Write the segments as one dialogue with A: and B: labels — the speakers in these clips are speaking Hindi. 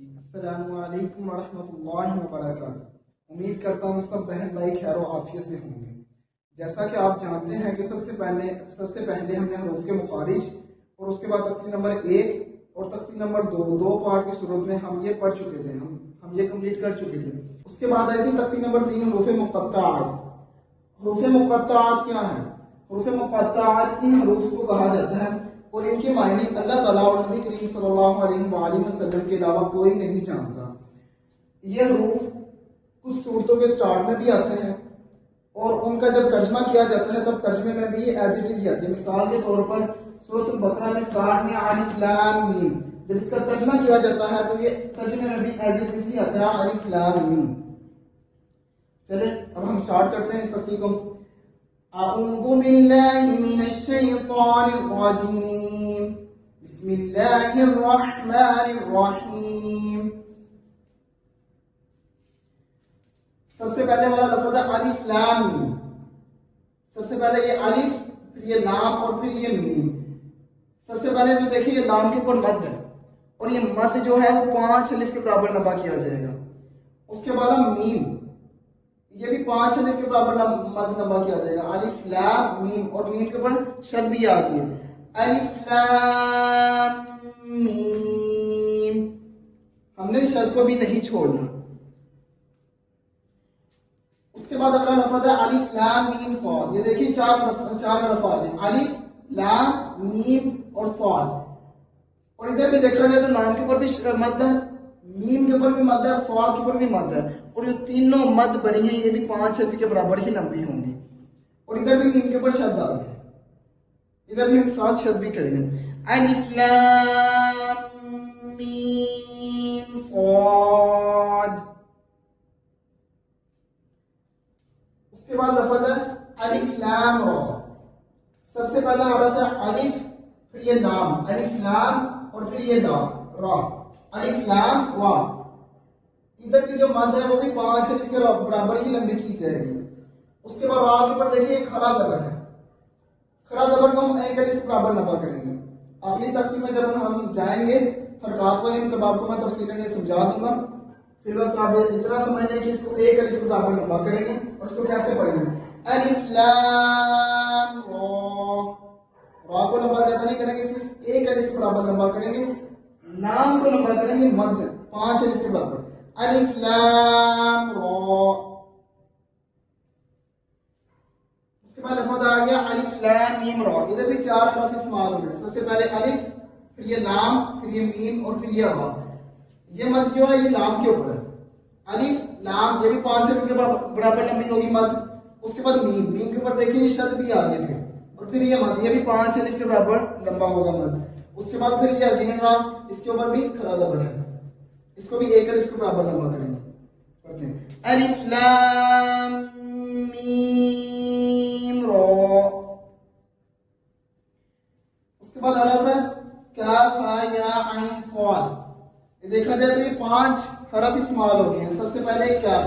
A: अस्सलामुअलैकुम वरहमतुल्लाहि वबरकातुहू। उम्मीद करता हूँ सब बहन भाई खैर और आफियत से होंगे। जैसा कि आप जानते हैं कि सबसे पहले हमने हरूफ के मुखारिज और उसके बाद तख्ती नंबर 1 और तख्ती नंबर 2 दो पार्ट की सूरत में हम ये पढ़ चुके थे, हम ये कंप्लीट कर चुके थे। उसके बाद आई थी तख्ती नंबर 3 हरूफ मुक़त्तआत। हरूफ मुक़त्तआत क्या है? हरूफ मुक़त्तआत इन हरूफ को कहा जाता है और इनके मायने अल्लाह ताला और नबी करीम सल्लल्लाहु अलैहि वसल्लम के अलावा कोई नहीं जानता। ये हरूफ कुछ सूरतों के स्टार्ट में भी आते हैं और उनका जब तर्जमा किया जाता है तब तर्जमे में भी एज इट इज आते हैं। मिसाल के तौर पर सूरत बकरा में स्टार्ट में अलिफ लाम मीम, जब इसका तर्जमा किया जाता है तो ये तर्जमे में भी एज इट इज ही आता है अलिफ लाम मीम। चले अब हम स्टार्ट करते हैं इस तख्ती को। अऊज़ु बिल्लाहि मिनश शैतानिर रजीम, बिस्मिल्लाहिर रहमानिर रहीम। सबसे पहले वाला लफ्ज़ है अलिफ लाम मीम। सबसे पहले ये अलिफ, फिर ये लाम और फिर ये मीम। सबसे पहले तो देखिए ये लाम के ऊपर मद है और ये मद जो है वो 5 अलिफ के बराबर लंबा किया जाएगा। उसके बाद मीम, ये भी 5 अलिफ के बराबर मद लंबा किया जाएगा। अलिफ लाम मीम और मीम के ऊपर शद भी आ गई है, अलिफ लाम मीम। हमने शद को भी नहीं छोड़ना। उसके बाद अगला लफ्ज़ है अलिफ लाम मीम सॉद। ये देखिए चार अल्फाज हैं, अलिफ लाम मीम और सॉद। और इधर भी देखा जाए तो लाम के ऊपर भी मद है, मीम के ऊपर भी मद है, सॉद के ऊपर भी मद है और ये तीनों मद बनी है ये भी 5 अलिफ के बराबर ही लंबी होंगी। और इधर भी मीम के ऊपर शद आ गया, इधर भी हम साथ शद भी करेंगे। अलिफ लाम मीम सॉद। उसके बाद लफ्ज़ है अलिफ लाम रा। सबसे पहला हरफ है अलिफ, फिर ये लाम, अलिफ लाम और फिर ये रा, अलिफ लाम वा। इधर की जो मद है वो भी 5 अलिफ के बराबर ही लंबी की जाएगी। उसके बाद रा के ऊपर देखिए खरा जबर है, खरा जबर को हम 1 अलिफ के बराबर लंबा करेंगे। अगली तख्ती में जब हम जाएंगे हरकत वाले मतलब आपको मैं तफसीलन ये समझा दूंगा। फिर वक्त आप इतना समझने कि इसको 1 अलिफ के बराबर लंबा करेंगे और इसको कैसे पढ़ेंगे। अलिफ लाम रा को लंबा ज्यादा नहीं करेंगे, सिर्फ 1 अलिफ के बराबर लंबा करेंगे। लाम को लंबा करेंगे मद 5 अलिफ के बराबर, अलिफ लाम रा। उसके बाद लफ्ज़ आ गया अलिफ लाम मीम रा। इधर भी 4 हरफ इस्तेमाल होंगे। सबसे पहले अलिफ, फिर ये लाम, फिर ये मीम और फिर ये रा। ये मद जो है ये लाम के ऊपर है, अलिफ लाम, ये भी 5 अलिफ के बराबर लंबी होगी मद। उसके बाद मीम, मीम के ऊपर देखिए शद भी आ गए और फिर ये मद, ये भी 5 अलिफ के बराबर लंबा होगा मद। उसके बाद फिर ये अगेन रा, इसके ऊपर भी खरा जबर है, इसको भी 1 अलिफ के बराबर लंबा करेंगे। पढ़ते हैं अलिफ लाम मीम रा। उसके बाद हरफ है काफ हा या आइन सॉद। देखा जाए तो ये 5 हरफ इस्तेमाल हो गए हैं। सबसे पहले क्या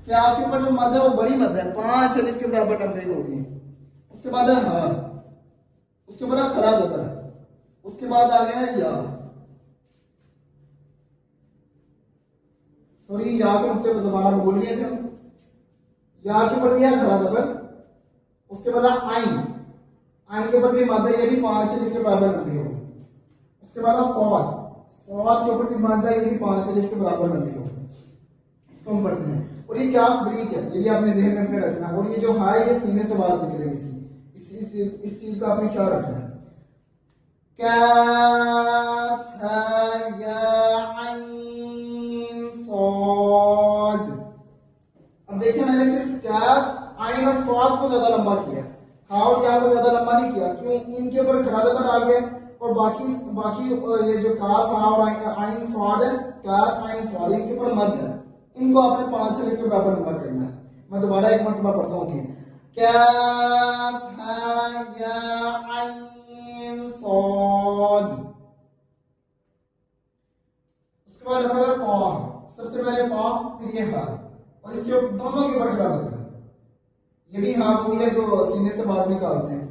A: के ऊपर जो मद है वो बड़ी मद है, 5 अलिफ के बराबर लंबी होगी। उसके बाद है हा, उसके बाद खरा जबर है, उसके बाद आ गया या, सॉरी या के ऊपर दोबारा बोल लिए थे हम, या के ऊपर दिया खरा जबर। उसके बाद आइन, आइन के ऊपर भी मद है, ये भी 5 अलिफ के बराबर लंबी होगी। उसके बाद सॉद, सॉद के ऊपर भी मद है, ये भी 5 अलिफ के बराबर लंबी होगी। इसको हम पढ़ते हैं। और ये क्या ब्रीक है, ये भी आपने ज़हन में अपने रखना। और ये जो हाई ये सीने से आवाज निकलेगी, इस चीज का आपने ख्याल रखना है। काफ हा या आइन सॉद। अब देखिए मैंने सिर्फ काफ आइन और सॉद को ज्यादा लंबा किया, हा और या को ज्यादा लंबा नहीं किया। क्यों? इनके ऊपर खरा जबर आ गया और बाकी ये जो काफ हा और आइन सॉद है, काफ आइन सॉद, इनके ऊपर मद है, इनको आपने 5 अलिफ के बराबर लंबा करना है। मैं दोबारा एक मरतबा पढ़ता हूँ कि काफ हा या आइन सॉद। उसके बाद लफ्ज़ क़ाफ। सबसे पहले क़ाफ, फिर ये हा और इसके दोनों के ऊपर खड़ा जबर है। ये भी हा वही है जो सीने से आवाज निकालते हैं।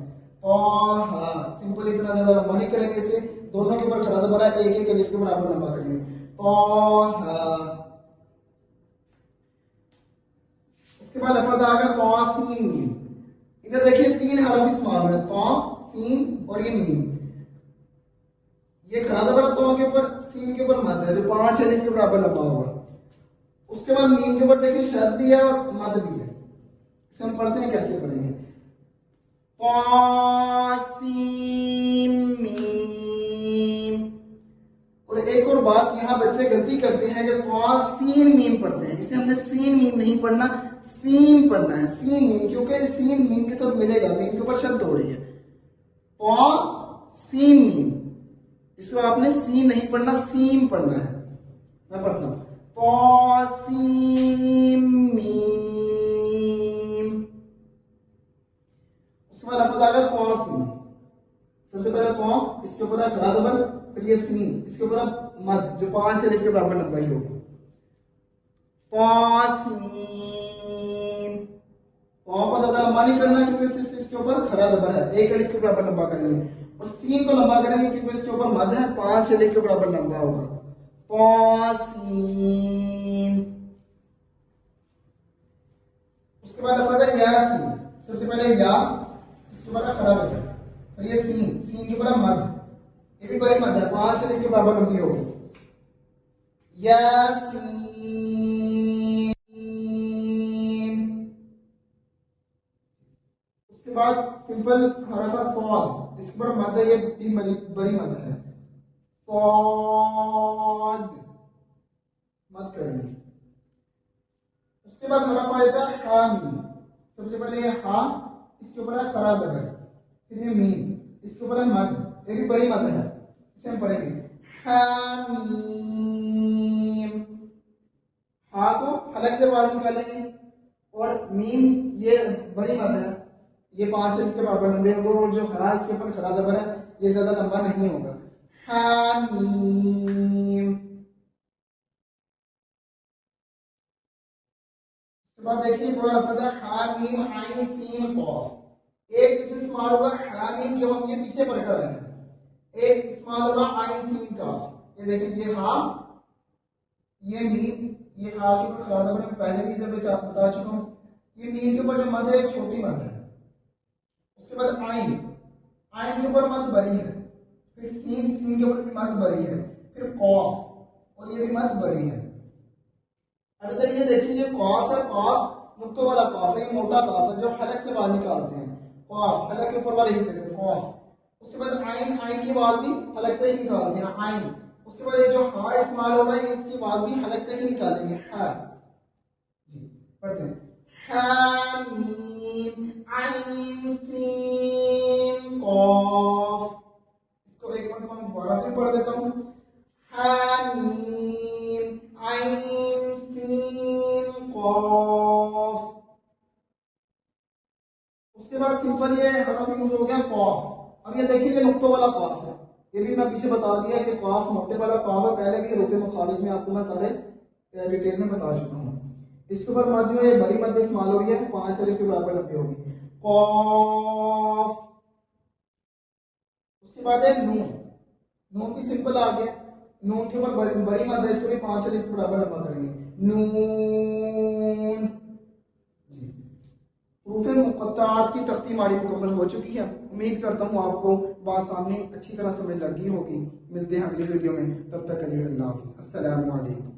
A: सिंपल, इतना ज्यादा लंबा नहीं करेंगे इसे, दोनों के ऊपर खड़ा जबर है, 1 1 अलिफ के बराबर लंबा करेंगे। उसके बाद लफ्ज आ गया तौसीन मीम। इधर देखिए 3 हरफ इस्तेमाल है, तौ, सीन और ये मीम। ये खड़ा दबरा तौ के ऊपर, सीन के ऊपर मद है जो 5 अलिफ के बराबर लंबा होगा। उसके बाद मीम के ऊपर देखिए शद भी है और मद भी है। इसे हम पढ़ते हैं, कैसे पढ़ेंगे? तौसीन मीम। और एक और बात, यहाँ बच्चे गलती करते हैं कि तौसीन मीम पढ़ते हैं। इसे हमने सीन मीम नहीं पढ़ना, सीन पढ़ना है, सीन मीम, क्योंकि सीन मीम के साथ मिलेगा, मीम के ऊपर शब्द हो रही है। सीन मीम, इसको आपने सीन नहीं पढ़ना, सीम पढ़ना है। मैं पढ़ता हूं, तौसीन मीम। उसके बाद लफ्ज आ गया तौसीन। सबसे पहले तौ, इसके ऊपर है खड़ा ज़बर, फिर ये सीन, इसके ऊपर मद जो 5 अलिफ के बराबर लंबाई होगी। तौसीन, तौ को ज्यादा लंबा नहीं करना क्योंकि सिर्फ इसके ऊपर खड़ा ज़बर है, 1 अलिफ के बराबर लंबा करेंगे। और सीन को लंबा करेंगे क्योंकि इसके ऊपर मद है, 5 अलिफ के बराबर लंबा होगा। तौसीन। उसके बाद लफ्ज है यासीन। सबसे पहले या, इसके ऊपर खड़ा ज़बर, और ये सीन, सीन के ऊपर मद, ये भी बड़ी मद है, 5 अलिफ के बराबर लंबी होगी। यासीन। उसके बाद सिंपल हरफ सवाल, इसके ऊपर मद है, ये भी बड़ी मद है, सौद, मत करेंगे। उसके बाद हरफ आएगा हामी। सबसे पहले ये हा, इसके ऊपर है खड़ा ज़बर, फिर ये मीम, इसके ऊपर है मद, ये भी बड़ी मद है, इसे हम पढ़ेंगे हामीम। हा को हलक से बाहर निकालेंगे, और मीम ये बड़ी मद है, ये 5 अलिफ के बराबर लंबे होंगे, और जो हा इसके ऊपर खड़ा ज़बर है ये ज्यादा लंबा नहीं होगा। हामीम। उसके बाद देखिए पूरा लफ्ज है हामीम आइन सीन कॉफ। एक इस्तेमाल होगा हामीम जो हम ये पीछे पढ़ कर रहे हैं, एक इस्तेमाल होगा आइन सीन का। ये देखिए ये हा, ये मीम, ये हा के ऊपर खड़ा ज़बर, मैं पहले भी इधर पे बता चुका हूँ। ये मीम के ऊपर जो मद है छोटी मद है। उसके बाद आइन, आइन के ऊपर मद बड़ी है, फिर सीन, सीन के ऊपर भी मद बड़ी है, फिर कॉफ, और ये भी मद बड़ी है। अब इधर ये देखिए ये कॉफ है, कॉफ नुक्तों वाला कॉफ है, ये मोटा कॉफ है जो हलक से बाहर निकालते हैं, कॉफ हलक के ऊपर वाले हिस्से से कॉफ। उसके बाद आइन, आइन की आवाज भी हलक से ही निकालते हैं, आइन। उसके बाद ये जो हा इस्तेमाल हो रहा है, इसकी आवाज भी हलक से ही निकालेंगे, हा। जी पढ़ते हैं, हामीम आइन सीन कॉफ। इसको एक बार मैं दोबारा फिर पढ़ देता हूँ, हामीम आइन सीन कॉफ। उसके बाद सिंपल ये हरफ यूज हो गया कॉफ। अब ये देखिए ये नुक्तों वाला कॉफ है, ये भी मैं पीछे बता दिया कि कॉफ मोटे वाला कॉफ है, पहले भी रूफ़े मुखालिफ में आपको मैं सारे डिटेल में बता चुका हूँ। इसके ऊपर मद जो है बड़ी मद इस्तेमाल हो रही है, 5 अलिफ के बराबर लंबी होगी, कॉफ। उसके बाद है नून, नून भी सिंपल आ गया, नून के ऊपर बड़ी मद है, इसको भी 5 अलिफ के बराबर लंबा करेंगे, नून। रूफ़े मुक़त्तआत की तख्तीमारी मुकम्मल हो चुकी है। उम्मीद करता हूँ आपको बात सामने अच्छी तरह समझ लगी होगी। मिलते हैं अगली वीडियो में, तब तक के लिए अल्लाह हाफ़िज़, अस्सलामु अलैकुम।